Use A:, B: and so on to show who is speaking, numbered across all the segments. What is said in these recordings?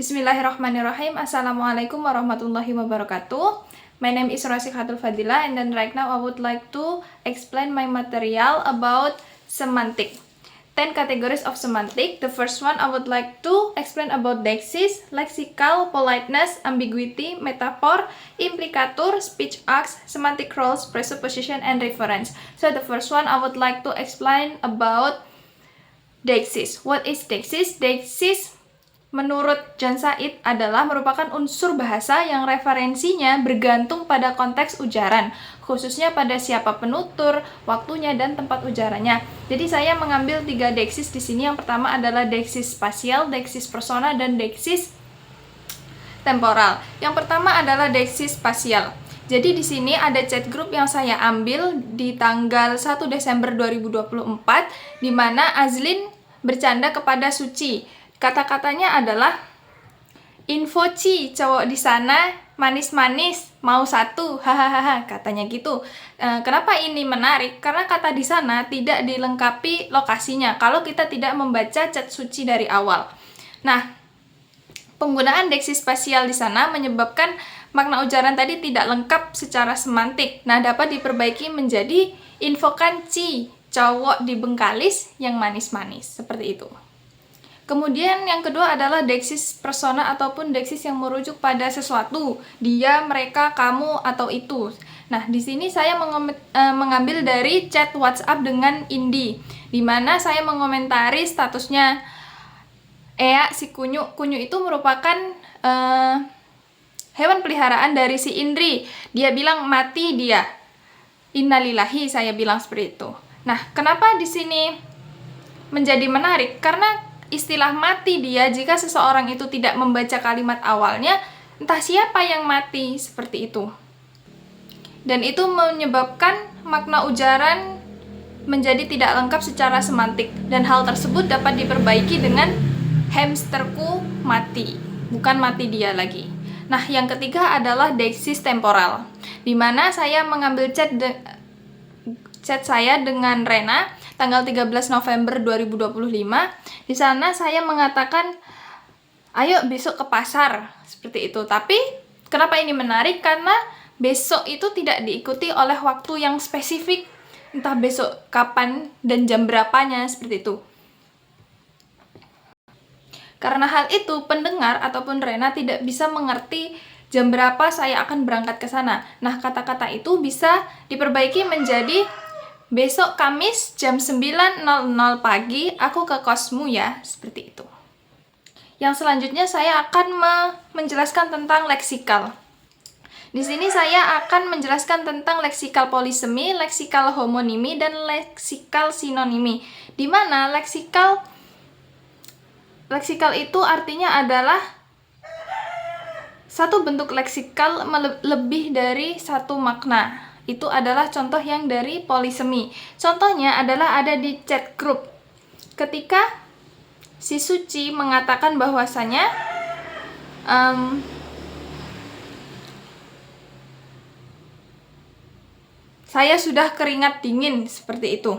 A: Bismillahirrahmanirrahim. Assalamualaikum warahmatullahi wabarakatuh. My name is Rosikhatul Fadila, and then right now I would like to explain my material about semantic. 10 categories of semantic. The first one I would like to explain about deixis, lexical, politeness, ambiguity, metaphor, implicatur, speech arcs, semantic roles, presupposition, and reference. So the first one I would like to explain about deixis. What is deixis? Deixis menurut Jan Said adalah merupakan unsur bahasa yang referensinya bergantung pada konteks ujaran, khususnya pada siapa penutur, waktunya, dan tempat ujarannya. Jadi saya mengambil 3 deixis di sini. Yang pertama adalah deixis spasial, deixis persona, dan deixis temporal. Yang pertama adalah deixis spasial. Jadi di sini ada chat group yang saya ambil di tanggal 1 Desember 2024, di mana Azlin bercanda kepada Suci. Kata-katanya adalah, info Ci, cowok di sana manis-manis, mau satu, hahaha, katanya gitu. Kenapa ini menarik? Karena kata di sana tidak dilengkapi lokasinya kalau kita tidak membaca chat Suci dari awal. Nah, penggunaan deixis spasial di sana menyebabkan makna ujaran tadi tidak lengkap secara semantik. Nah, dapat diperbaiki menjadi infokan Ci, cowok di Bengkalis yang manis-manis, seperti itu. Kemudian yang kedua adalah deixis persona ataupun deixis yang merujuk pada sesuatu, dia, mereka, kamu, atau itu. Nah, di sini saya mengambil dari chat WhatsApp dengan Indi, di mana saya mengomentari statusnya Ea si Kunyu. Kunyu itu merupakan hewan peliharaan dari si Indri. Dia bilang mati dia. Innalillahi, saya bilang seperti itu. Nah, kenapa di sini menjadi menarik? Karena istilah mati dia, jika seseorang itu tidak membaca kalimat awalnya, entah siapa yang mati, seperti itu. Dan itu menyebabkan makna ujaran menjadi tidak lengkap secara semantik. Dan hal tersebut dapat diperbaiki dengan hamsterku mati, bukan mati dia lagi. Nah, yang ketiga adalah deixis temporal, di mana saya mengambil chat saya dengan Rena tanggal 13 November 2025. Di sana saya mengatakan, ayo besok ke pasar, seperti itu. Tapi kenapa ini menarik? Karena besok itu tidak diikuti oleh waktu yang spesifik, entah besok kapan dan jam berapanya, seperti itu. Karena hal itu, pendengar ataupun Rena tidak bisa mengerti jam berapa saya akan berangkat ke sana. Nah, kata-kata itu bisa diperbaiki menjadi, besok Kamis jam 9.00 pagi aku ke kosmu ya, seperti itu. Yang selanjutnya saya akan menjelaskan tentang leksikal. Di sini saya akan menjelaskan tentang leksikal polisemi, leksikal homonimi, dan leksikal sinonimi. Di mana leksikal itu artinya adalah satu bentuk leksikal lebih dari satu makna. Itu adalah contoh yang dari polisemi. Contohnya adalah ada di chat group. Ketika si Suci mengatakan bahwasanya saya sudah keringat dingin, seperti itu.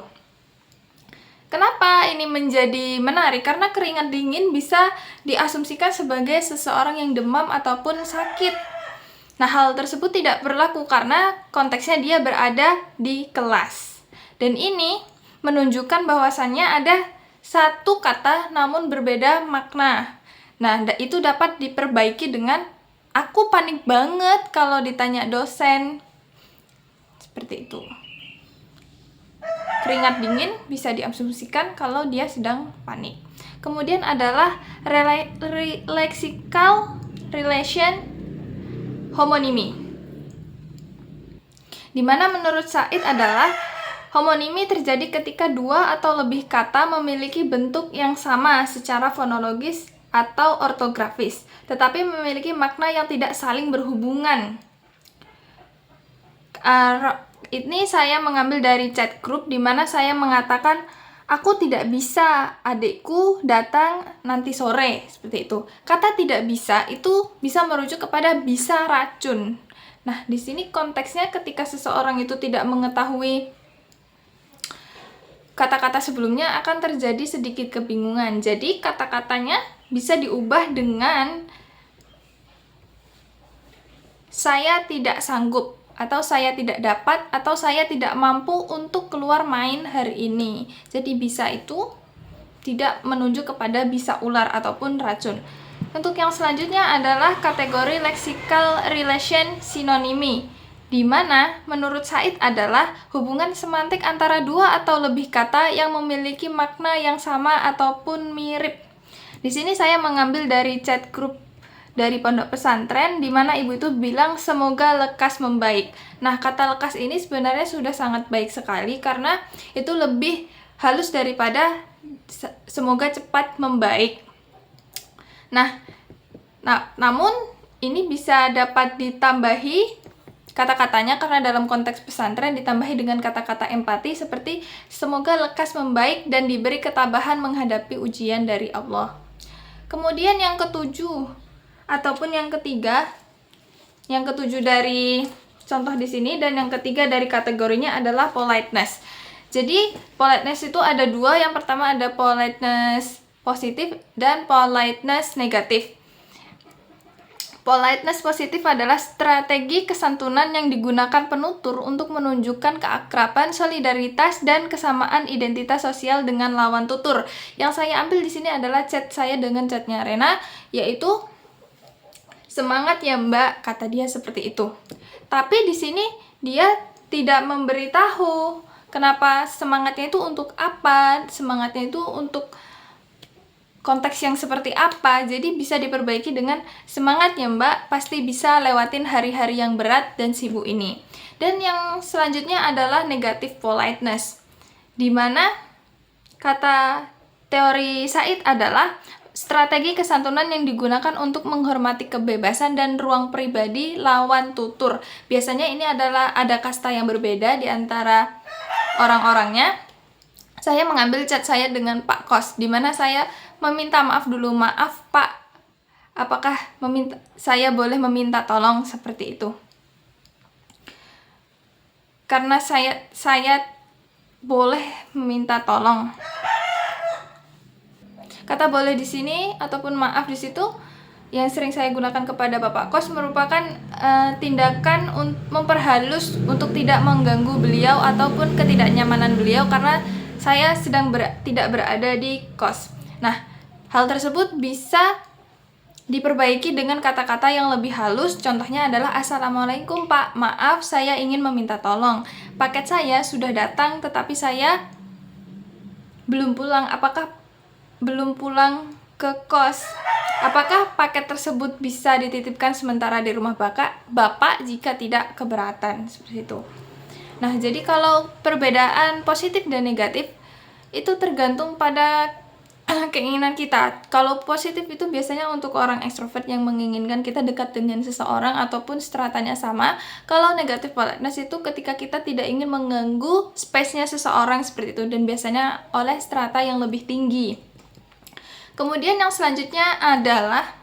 A: Kenapa ini menjadi menarik? Karena keringat dingin bisa diasumsikan sebagai seseorang yang demam ataupun sakit. Nah, hal tersebut tidak berlaku karena konteksnya dia berada di kelas. Dan ini menunjukkan bahwasannya ada satu kata namun berbeda makna. Nah, itu dapat diperbaiki dengan, aku panik banget kalau ditanya dosen. Seperti itu. Keringat dingin bisa diasumsikan kalau dia sedang panik. Kemudian adalah lexical relation homonimi, dimana menurut Said adalah homonimi terjadi ketika dua atau lebih kata memiliki bentuk yang sama secara fonologis atau ortografis, tetapi memiliki makna yang tidak saling berhubungan. Ini saya mengambil dari chat group, di mana saya mengatakan, aku tidak bisa, adikku datang nanti sore, seperti itu. Kata tidak bisa itu bisa merujuk kepada bisa racun. Nah, di sini konteksnya ketika seseorang itu tidak mengetahui kata-kata sebelumnya akan terjadi sedikit kebingungan. Jadi kata-katanya bisa diubah dengan saya tidak sanggup, atau saya tidak dapat, atau saya tidak mampu untuk keluar main hari ini. Jadi bisa itu tidak menunjuk kepada bisa ular ataupun racun. Untuk yang selanjutnya adalah kategori lexical relation synonymy, di mana menurut Said adalah hubungan semantik antara dua atau lebih kata yang memiliki makna yang sama ataupun mirip. Di sini saya mengambil dari chat grup dari pondok pesantren, di mana ibu itu bilang semoga lekas membaik. Nah, kata lekas ini sebenarnya sudah sangat baik sekali karena itu lebih halus daripada semoga cepat membaik. Namun ini bisa dapat ditambahi kata-katanya karena dalam konteks pesantren ditambahi dengan kata-kata empati seperti semoga lekas membaik dan diberi ketabahan menghadapi ujian dari Allah. Kemudian yang ketujuh ataupun yang ketujuh dari contoh di sini dan yang ketiga dari kategorinya adalah politeness. Jadi politeness itu ada dua, yang pertama ada politeness positif dan politeness negatif. Politeness positif adalah strategi kesantunan yang digunakan penutur untuk menunjukkan keakraban, solidaritas, dan kesamaan identitas sosial dengan lawan tutur. Yang saya ambil di sini adalah chat saya dengan chatnya Rena, yaitu semangat ya Mbak, kata dia seperti itu. Tapi di sini dia tidak memberitahu kenapa semangatnya itu untuk apa, semangatnya itu untuk konteks yang seperti apa. Jadi bisa diperbaiki dengan semangat ya Mbak, pasti bisa lewatin hari-hari yang berat dan sibuk ini. Dan yang selanjutnya adalah negative politeness, di mana kata teori Said adalah strategi kesantunan yang digunakan untuk menghormati kebebasan dan ruang pribadi lawan tutur. Biasanya ini adalah ada kasta yang berbeda di antara orang-orangnya. Saya mengambil chat saya dengan Pak Kos, di mana saya meminta maaf dulu. Maaf Pak, apakah saya boleh meminta tolong seperti itu? Karena saya boleh meminta tolong. Kata boleh di sini ataupun maaf di situ yang sering saya gunakan kepada Bapak Kos merupakan tindakan memperhalus untuk tidak mengganggu beliau ataupun ketidaknyamanan beliau karena saya sedang tidak berada di kos. Nah, hal tersebut bisa diperbaiki dengan kata-kata yang lebih halus. Contohnya adalah Assalamualaikum Pak, maaf saya ingin meminta tolong. Paket saya sudah datang tetapi saya belum pulang. Apakah belum pulang ke kos? Apakah paket tersebut bisa dititipkan sementara di rumah Bapak jika tidak keberatan? Seperti itu. Nah, jadi kalau perbedaan positif dan negatif itu tergantung pada keinginan kita. Kalau positif itu biasanya untuk orang ekstrovert yang menginginkan kita dekat dengan seseorang ataupun stratanya sama. Kalau negatif politeness itu ketika kita tidak ingin mengganggu space-nya seseorang seperti itu, dan biasanya oleh strata yang lebih tinggi. Kemudian yang selanjutnya adalah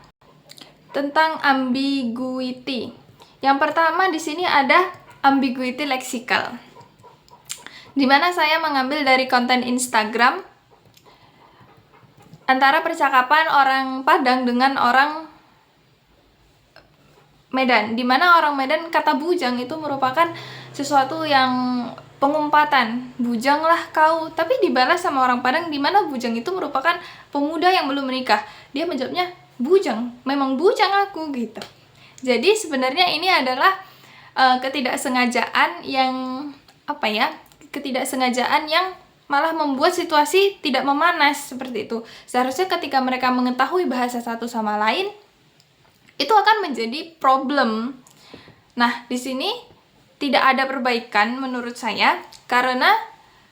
A: tentang ambiguity. Yang pertama di sini ada ambiguity lexical, di mana saya mengambil dari konten Instagram antara percakapan orang Padang dengan orang Medan, di mana orang Medan kata bujang itu merupakan sesuatu yang pengumpatan, bujanglah kau, tapi dibalas sama orang Padang di mana bujang itu merupakan pemuda yang belum menikah. Dia menjawabnya bujang, memang bujang aku gitu. Jadi sebenarnya ini adalah ketidaksengajaan yang malah membuat situasi tidak memanas seperti itu. Seharusnya ketika mereka mengetahui bahasa satu sama lain, itu akan menjadi problem. Nah, di sini tidak ada perbaikan menurut saya, karena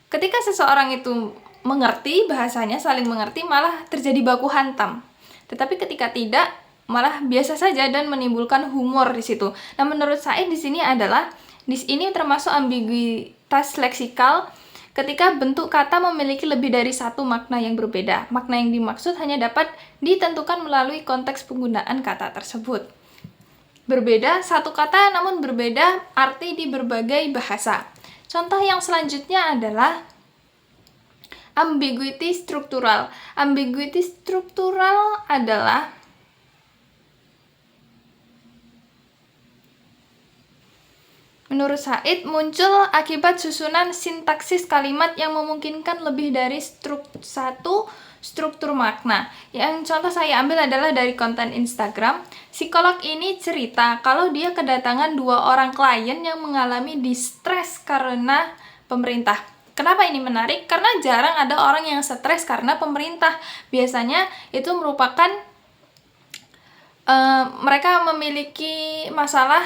A: ketika seseorang itu mengerti bahasanya, saling mengerti, malah terjadi baku hantam. Tetapi ketika tidak, malah biasa saja dan menimbulkan humor di situ. Nah, menurut saya di sini termasuk ambiguitas leksikal ketika bentuk kata memiliki lebih dari satu makna yang berbeda. Makna yang dimaksud hanya dapat ditentukan melalui konteks penggunaan kata tersebut. Berbeda satu kata namun berbeda arti di berbagai bahasa. Contoh yang selanjutnya adalah ambiguity struktural. Ambiguity struktural adalah menurut Said muncul akibat susunan sintaksis kalimat yang memungkinkan lebih dari satu struktur makna. Yang contoh saya ambil adalah dari konten Instagram. Psikolog ini cerita kalau dia kedatangan 2 orang klien yang mengalami distress karena pemerintah. Kenapa ini menarik? Karena jarang ada orang yang stres karena pemerintah. Biasanya itu merupakan mereka memiliki masalah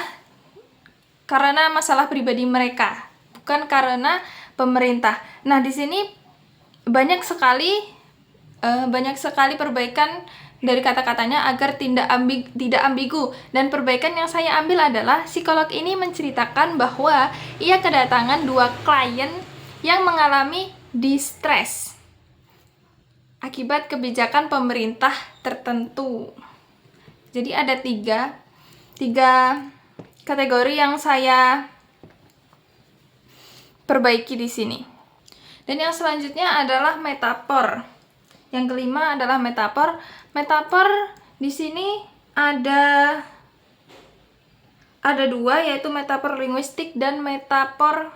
A: karena masalah pribadi mereka, bukan karena pemerintah. Nah, di sini banyak sekali perbaikan dari kata-katanya agar tidak ambigu. Dan perbaikan yang saya ambil adalah psikolog ini menceritakan bahwa ia kedatangan 2 klien yang mengalami distress akibat kebijakan pemerintah tertentu. Jadi ada tiga kategori yang saya perbaiki di sini. Dan yang selanjutnya adalah metafor. Yang kelima adalah metafor. Metafor di sini ada 2, yaitu metafor linguistik dan metafor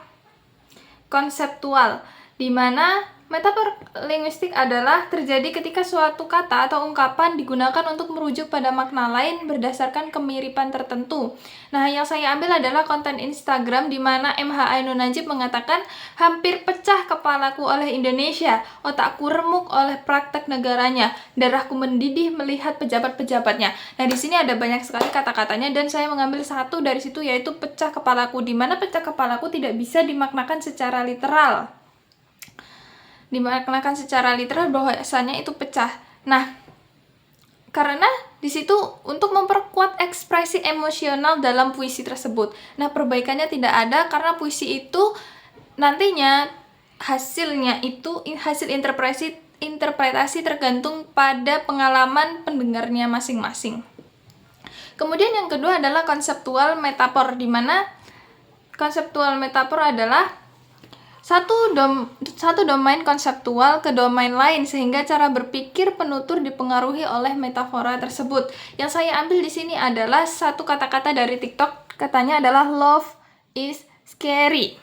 A: konseptual, di mana metafor linguistik adalah terjadi ketika suatu kata atau ungkapan digunakan untuk merujuk pada makna lain berdasarkan kemiripan tertentu. Nah, yang saya ambil adalah konten Instagram di mana MH Ainun Najib mengatakan, hampir pecah kepalaku oleh Indonesia, otakku remuk oleh praktek negaranya, darahku mendidih melihat pejabat-pejabatnya. Nah, di sini ada banyak sekali kata-katanya dan saya mengambil satu dari situ, yaitu pecah kepalaku, di mana pecah kepalaku tidak bisa dimaknakan secara literal. Bahwasanya itu pecah. Nah, karena di situ untuk memperkuat ekspresi emosional dalam puisi tersebut. Nah, perbaikannya tidak ada karena puisi itu nantinya hasil interpretasi tergantung pada pengalaman pendengarnya masing-masing. Kemudian yang kedua adalah konseptual metafor, di mana konseptual metafor adalah satu domain konseptual ke domain lain sehingga cara berpikir penutur dipengaruhi oleh metafora tersebut. Yang saya ambil di sini adalah satu kata-kata dari TikTok, katanya adalah love is scary.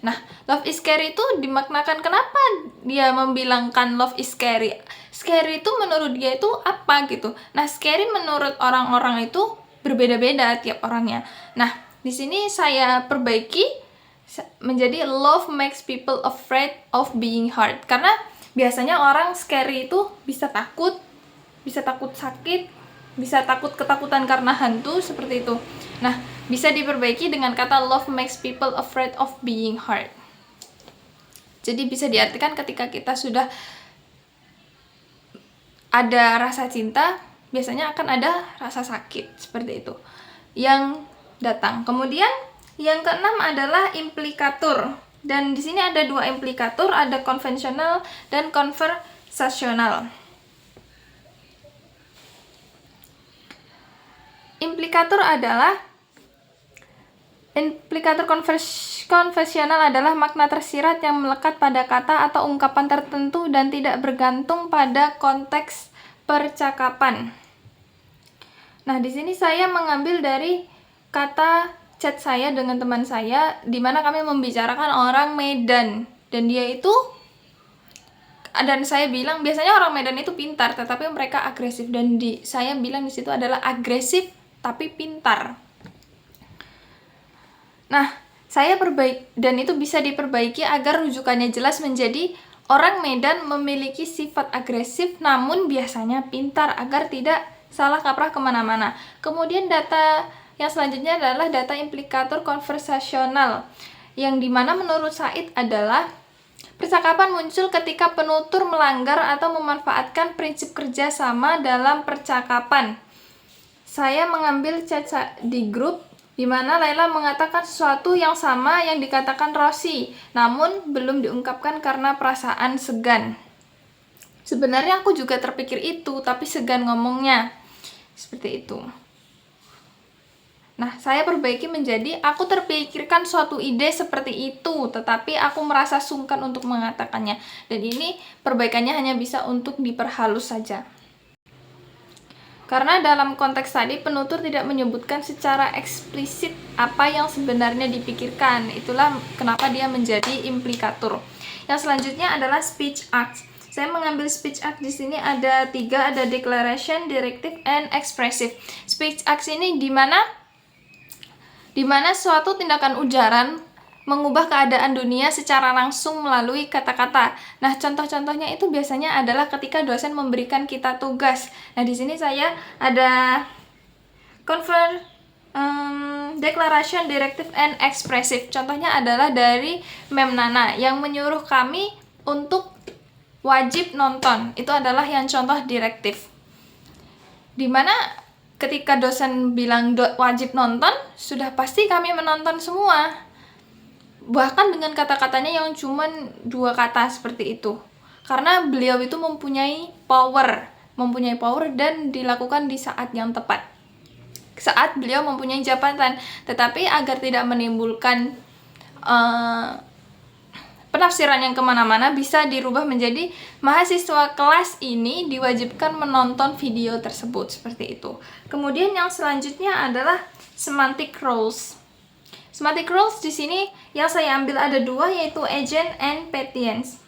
A: Nah, love is scary itu dimaknakan, kenapa dia membilangkan love is scary? Scary itu menurut dia itu apa gitu. Nah, scary menurut orang-orang itu berbeda-beda tiap orangnya. Nah, di sini saya perbaiki menjadi love makes people afraid of being hurt. Karena biasanya orang scary itu bisa takut sakit, bisa ketakutan karena hantu, seperti itu. Nah, bisa diperbaiki dengan kata love makes people afraid of being hurt. Jadi bisa diartikan ketika kita sudah ada rasa cinta, biasanya akan ada rasa sakit, seperti itu yang datang. Kemudian yang keenam adalah implikatur. Dan di sini ada 2 implikatur, ada konvensional dan konversasional. Implikatur konvensional adalah makna tersirat yang melekat pada kata atau ungkapan tertentu dan tidak bergantung pada konteks percakapan. Nah, di sini saya mengambil dari kata chat saya dengan teman saya, di mana kami membicarakan orang Medan, dan saya bilang biasanya orang Medan itu pintar, tetapi mereka agresif, dan saya bilang di situ adalah agresif tapi pintar. Nah, saya dan itu bisa diperbaiki agar rujukannya jelas menjadi orang Medan memiliki sifat agresif namun biasanya pintar, agar tidak salah kaprah kemana-mana. Kemudian data yang selanjutnya adalah data implikator konversasional, yang dimana menurut Said adalah percakapan muncul ketika penutur melanggar atau memanfaatkan prinsip kerjasama dalam percakapan. Saya mengambil chat di grup di mana Laila mengatakan sesuatu yang sama yang dikatakan Rosi, namun belum diungkapkan karena perasaan segan. Sebenarnya aku juga terpikir itu, tapi segan ngomongnya. Seperti itu. Nah, saya perbaiki menjadi aku terpikirkan suatu ide seperti itu, tetapi aku merasa sungkan untuk mengatakannya. Dan ini perbaikannya hanya bisa untuk diperhalus saja. Karena dalam konteks tadi penutur tidak menyebutkan secara eksplisit apa yang sebenarnya dipikirkan. Itulah kenapa dia menjadi implikatur. Yang selanjutnya adalah speech acts. Saya mengambil speech act di sini ada 3, ada declaration, directive, and expressive. Speech acts ini di mana suatu tindakan ujaran mengubah keadaan dunia secara langsung melalui kata-kata. Nah, contoh-contohnya itu biasanya adalah ketika dosen memberikan kita tugas. Nah, di sini saya ada declaration, directive, and expressive. Contohnya adalah dari Mem Nana yang menyuruh kami untuk wajib nonton. Itu adalah yang contoh direktif. Dimana ketika dosen bilang wajib nonton, sudah pasti kami menonton semua. Bahkan dengan kata-katanya yang cuman 2 kata seperti itu. Karena beliau itu mempunyai power dan dilakukan di saat yang tepat. Saat beliau mempunyai jabatan, tetapi agar tidak menimbulkan penafsiran yang kemana-mana, bisa dirubah menjadi mahasiswa kelas ini diwajibkan menonton video tersebut, seperti itu. Kemudian yang selanjutnya adalah semantic roles. Semantic roles di sini yang saya ambil ada 2, yaitu agent and patience.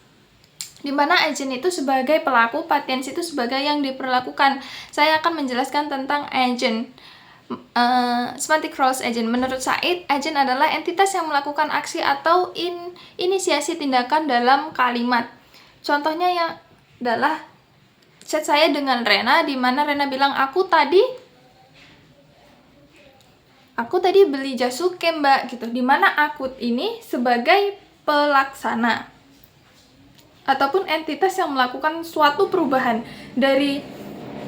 A: Di mana agent itu sebagai pelaku, patience itu sebagai yang diperlakukan. Saya akan menjelaskan tentang agent. Semantic roles agent. Menurut Said, agent adalah entitas yang melakukan aksi atau inisiasi tindakan dalam kalimat. Contohnya yang adalah chat saya dengan Rena, di mana Rena bilang, aku tadi beli jasuke mbak, gitu. Dimana aku ini sebagai pelaksana ataupun entitas yang melakukan suatu perubahan dari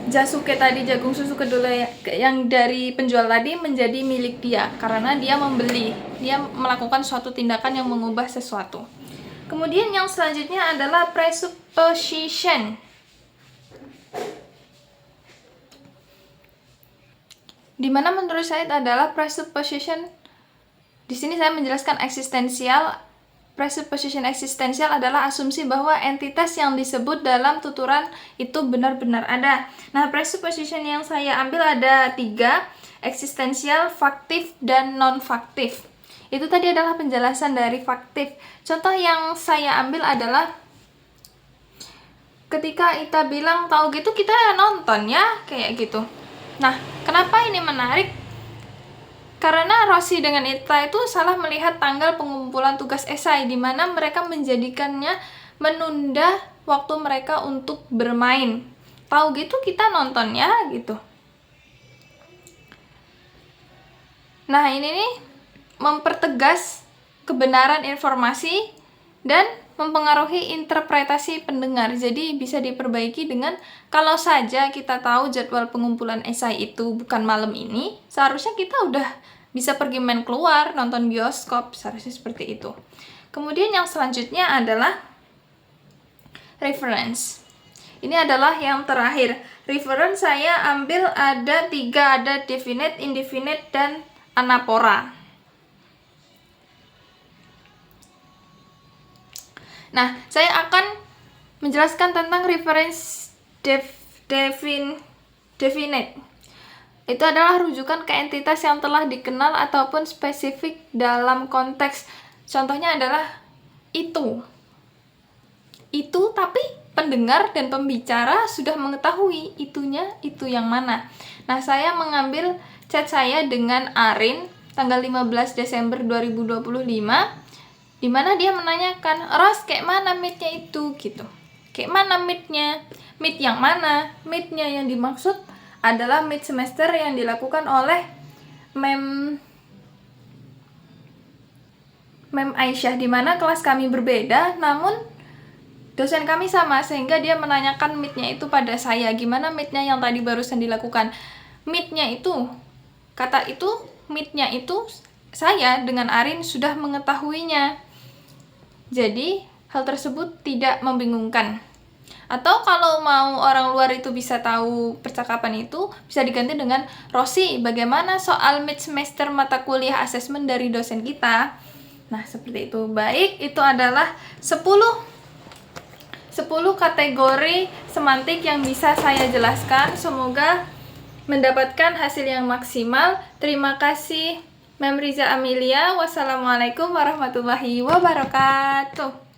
A: jasuke tadi, jagung susu kedelai yang dari penjual tadi menjadi milik dia karena dia membeli, dia melakukan suatu tindakan yang mengubah sesuatu. Kemudian yang selanjutnya adalah presupposition. Dimana menurut saya adalah presupposition. Di sini saya menjelaskan eksistensial. Presupposition eksistensial adalah asumsi bahwa entitas yang disebut dalam tuturan itu benar-benar ada. Nah, presupposition yang saya ambil ada 3, eksistensial, faktif, dan non-faktif. Itu tadi adalah penjelasan dari faktif. Contoh yang saya ambil adalah ketika Ita bilang, tahu gitu kita nonton ya, kayak gitu. Nah, kenapa ini menarik? Karena Rosi dengan Ita itu salah melihat tanggal pengumpulan tugas esai, di mana mereka menjadikannya menunda waktu mereka untuk bermain. Tahu gitu kita nonton ya, gitu. Nah, ini nih mempertegas kebenaran informasi dan mempengaruhi interpretasi pendengar. Jadi bisa diperbaiki dengan kalau saja kita tahu jadwal pengumpulan esai itu bukan malam ini, seharusnya kita udah bisa pergi main keluar, nonton bioskop, seharusnya seperti itu. Kemudian yang selanjutnya adalah reference. Ini adalah yang terakhir. Reference saya ambil ada 3, ada definite, indefinite, dan anapora. Nah, saya akan menjelaskan tentang reference definite. Itu adalah rujukan ke entitas yang telah dikenal ataupun spesifik dalam konteks. Contohnya adalah itu. Itu tapi pendengar dan pembicara sudah mengetahui itunya itu yang mana. Nah, saya mengambil chat saya dengan Arin tanggal 15 Desember 2025. Di mana dia menanyakan, Ros, kayak mana meet-nya itu, gitu. Kayak mana meet-nya? Meet yang mana? Meet-nya yang dimaksud adalah meet semester yang dilakukan oleh Mem Aisyah, di mana kelas kami berbeda, namun dosen kami sama, sehingga dia menanyakan meet-nya itu pada saya. Gimana meet-nya yang tadi barusan dilakukan? Meet-nya itu, kata itu, meet-nya itu, saya dengan Arin sudah mengetahuinya. Jadi, hal tersebut tidak membingungkan. Atau kalau mau orang luar itu bisa tahu percakapan itu, bisa diganti dengan, Rosi, bagaimana soal mid semester mata kuliah asesmen dari dosen kita? Nah, seperti itu. Baik, itu adalah 10 kategori semantik yang bisa saya jelaskan. Semoga mendapatkan hasil yang maksimal. Terima kasih, Mem Riza Amelia. Wassalamualaikum warahmatullahi wabarakatuh.